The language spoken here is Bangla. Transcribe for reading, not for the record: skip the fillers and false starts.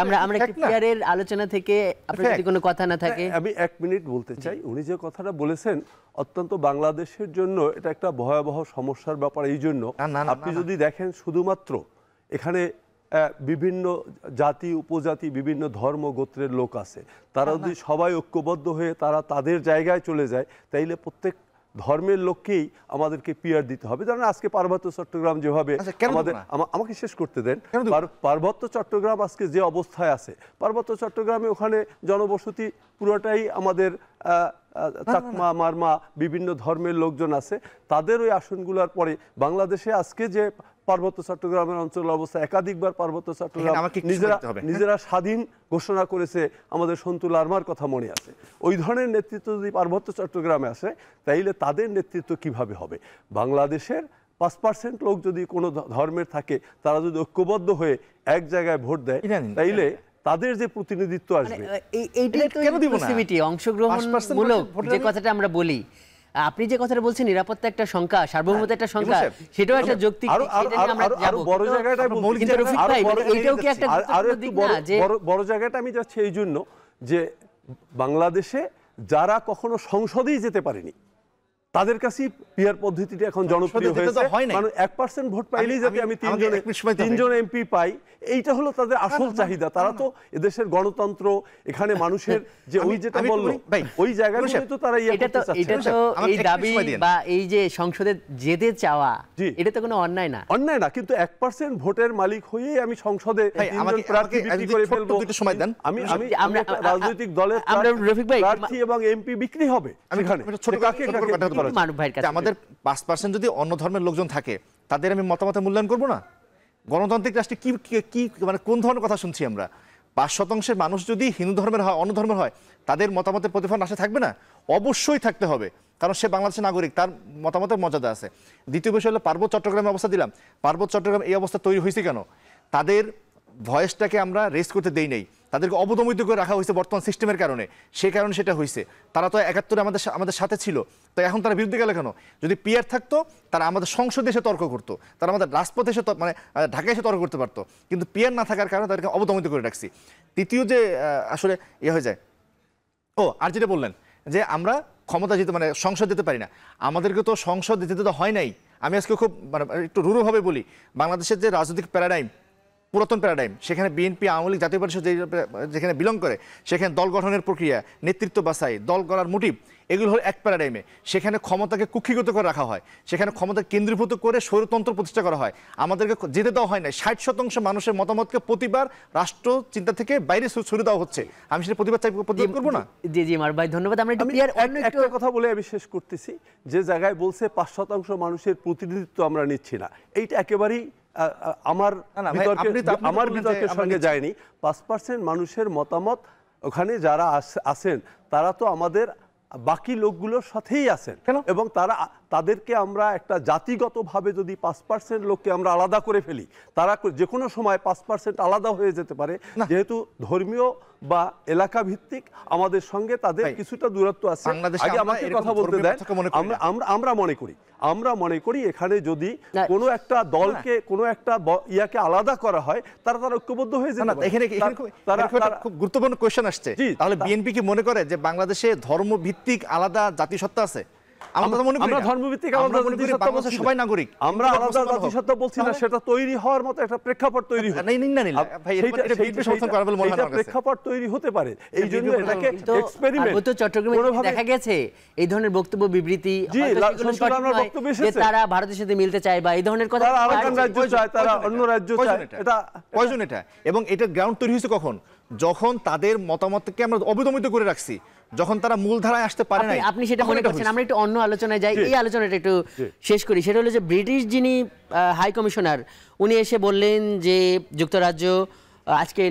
আমরা একটু পিয়ারের আলোচনা থেকে আপনার যদি কোনো কথা না থাকে। আমি 1 মিনিট বলতে চাই। উনি যে কথাটা বলেছেন অত্যন্ত বাংলাদেশের জন্য এটা একটা ভয়াবহ সমস্যার ব্যাপার। এই জন্য আপনি যদি দেখেন শুধুমাত্র এখানে বিভিন্ন জাতি উপজাতি বিভিন্ন ধর্ম গোত্রের লোক আছে, তারা যদি সবাই ঐক্যবদ্ধ হয়ে তারা তাদের জায়গায় চলে যায়, তাইলে প্রত্যেক ধর্মের লোককেই আমাদেরকে পিয়ার দিতে হবে। যেমন আজকে পার্বত্য চট্টগ্রাম যেভাবে আমাদের, আমাকে শেষ করতে দেন, পার্বত্য চট্টগ্রাম আজকে যে অবস্থায় আছে, পার্বত্য চট্টগ্রামে ওখানে জনবসতি পুরোটাই আমাদের চাকমা মারমা বিভিন্ন ধর্মের লোকজন আছে, তাদের ওই আসনগুলোর পরে বাংলাদেশে আজকে যে পার্বত্য চট্টগ্রামের অঞ্চলের অবস্থা, একাধিকবার পার্বত্য চট্টগ্রাম নিজেরা স্বাধীন ঘোষণা করেছে, আমাদের সন্তু লারমার কথা মনে আছে। ওই ধরনের নেতৃত্ব যদি পার্বত্য চট্টগ্রামে আসে, তাইলে তাদের নেতৃত্ব কিভাবে হবে? বাংলাদেশের 5% লোক যদি কোনো ধর্মের থাকে, তারা যদি ঐক্যবদ্ধ হয়ে এক জায়গায় ভোট দেয়, তাইলে তাদের যে প্রতিনিধিত্ব আসবে, অংশগ্রহণমূলক যে কথাটা আমরা বলি, আপনি যে কথাটা বলছেন নিরাপত্তা একটা সংখ্যা, সার্বভৌমত্ব একটা সংখ্যা, সেটাও একটা যৌক্তিক দিক। বড় জায়গাটাই বড় জায়গাটা আমি যাচ্ছি এই জন্য যে বাংলাদেশে যারা কখনো সংসদেই যেতে পারেনি তাদের কাছেই পিয়ার পদ্ধতিটা এখন জনপ্রিয় হয়েছে। মানে 1% ভোট পাইলেই যাতে আমি 3 জন এমপি পাই, এইটা হলো তাদের আসল চাহিদা। তারা তো এদেশের গণতন্ত্র, এখানে মানুষের যে ওই যেটা বললো ওই জায়গাগুলোতে তো তারা এটা তো এই দাবি বা এই যে সংসদে যেতে চাওয়া, এটা তো কোনো অন্যায় না, অন্যায় না। কিন্তু 1% ভোটের মালিক হয়েই আমি সংসদে 3 জন প্রার্থী বিক্রি করে ফেলবো, আমি রাজনৈতিক দলের প্রার্থী এবং এমপি বিক্রি হবে সেখানে। আমাদের 5% যদি অন্য ধর্মের লোকজন থাকে, তাদের আমি মতামতের মূল্যায়ন করবো না? গণতান্ত্রিক রাষ্ট্রে কি মানে কোন ধরনের কথা শুনছি আমরা? 5% মানুষ যদি হিন্দু ধর্মের হয়, অন্য ধর্মের হয়, তাদের মতামতের প্রতিফলন আসে থাকবে না? অবশ্যই থাকতে হবে, কারণ সে বাংলাদেশের নাগরিক, তার মতামতের মর্যাদা আছে। দ্বিতীয় বিষয় হলো পার্বত্য চট্টগ্রামের অবস্থা দিলাম। পার্বত্য চট্টগ্রাম এই অবস্থা তৈরি হয়েছে কেন? তাদের ভয়েসটাকে আমরা রেস করতে দেই নাই, তাদেরকে অবদমিত করে রাখা হয়েছে বর্তমান সিস্টেমের কারণে। সেই কারণে সেটা হয়েছে। তারা তো 71-এ আমাদের সাথে ছিল, তো এখন তারা বিরুদ্ধে গেল কেন? যদি পিয়ার থাকতো, তারা আমাদের সংসদে এসে তর্ক করতো, তারা আমাদের রাজপথে এসে মানে ঢাকায় এসে তর্ক করতে পারতো। কিন্তু পিয়ার না থাকার কারণে তাদেরকে অবদমিত করে রাখছি। তৃতীয় যে আসলে হয়ে যায়, আর যেটা বললেন যে আমরা ক্ষমতা যেতে মানে সংসদ যেতে পারি না, আমাদেরকে তো সংসদ যেতে তো হয় নাই। আমি আজকে খুব মানে একটু রূঢ়ভাবে বলি, বাংলাদেশের যে রাজনৈতিক প্যারাডাইম, পুরাতন প্যারাডাইম, সেখানে বিএনপি আওয়ামী লীগ জাতীয় পরিষদ যেখানে বিলং করে, সেখানে দল গঠনের প্রক্রিয়া, নেতৃত্ব বাছাই, দল করার মোটিভ, এগুলো হলো এক প্যারাডাইমে। সেখানে ক্ষমতাকে কুক্ষিগত করে রাখা হয়, সেখানে ক্ষমতা কেন্দ্রীভূত করে স্বৈরতন্ত্র প্রতিষ্ঠা করা হয়। আমাদেরকে যেতে দেওয়া হয় না। 60% মানুষের মতামতকে প্রতিবার রাষ্ট্র চিন্তা থেকে বাইরে সরিয়ে দেওয়া হচ্ছে। আমি সেটা প্রতিবাদ করবো না। জি মার ভাই, ধন্যবাদ। আমরা একটা কথা বলে আমি শেষ করতেছি, যে জায়গায় বলছে 5% মানুষের প্রতিনিধিত্ব আমরা নিচ্ছি না, এইটা একেবারেই আমার বিতর্কের সঙ্গে যায়নি। 5% মানুষের মতামত ওখানে যারা আছেন, তারা তো আমাদের বাকি লোকগুলোর সাথেই আছেন, এবং তাদেরকে আমরা একটা জাতিগতভাবে যদি 5% লোককে আমরা আলাদা করে ফেলি, তারা যে কোনো সময় 5% আলাদা হয়ে যেতে পারে। যেহেতু ধর্মীয় বা এলাকা ভিত্তিক আমাদের সঙ্গে তাদের কিছুটা দূরত্ব আছে। আগে আমাকে কথা বলতে দেন। আমরা মনে করি এখানে যদি কোনো একটা দলকে কোনো একটা ইয়াকে আলাদা করা হয়, তারা ঐক্যবদ্ধ হয়ে যেতে পারে। এখানে খুব গুরুত্বপূর্ণ কোয়েশ্চেন আসছে, তাহলে বিএনপি কি মনে করে যে বাংলাদেশে ধর্মভিত্তিক আলাদা জাতিসত্তা আছে? আমরা ধর্মভিত্তিক আলাদা জাতিসত্তা বলছি, সবাই নাগরিক, আমরা আলাদা জাতিসত্তা বলছি না। সেটা তৈরি হওয়ার মতো একটা প্রেক্ষাপট তৈরি হয়, প্রেক্ষাপট তৈরি হতে পারে। এই জন্য এটাকে এক্সপেরিমেন্ট। চট্টগ্রামে দেখা গেছে এই ধরনের বক্তব্য বিবৃতি, তারা ভারতের সাথে মিলতে চায় বা এই ধরনের কথা, রাজ্য চায়, তারা অন্য রাজ্য চায়। এটা কয়জন? এটা এবং এটা গ্রাউন্ড তৈরি হয়েছে কখন? যখন তাদের মতামতকে আমরা অবদমিত করে রাখছি, যখন তারা মূলধারায় আসতে পারে না। আপনি সেটা মনে করছেন। আমরা একটু অন্য আলোচনায় যাই, এই আলোচনাটা একটু শেষ করি। সেটা হলো যে ব্রিটিশ যিনি হাই কমিশনার, উনি এসে বললেন যে যুক্তরাজ্য আজকে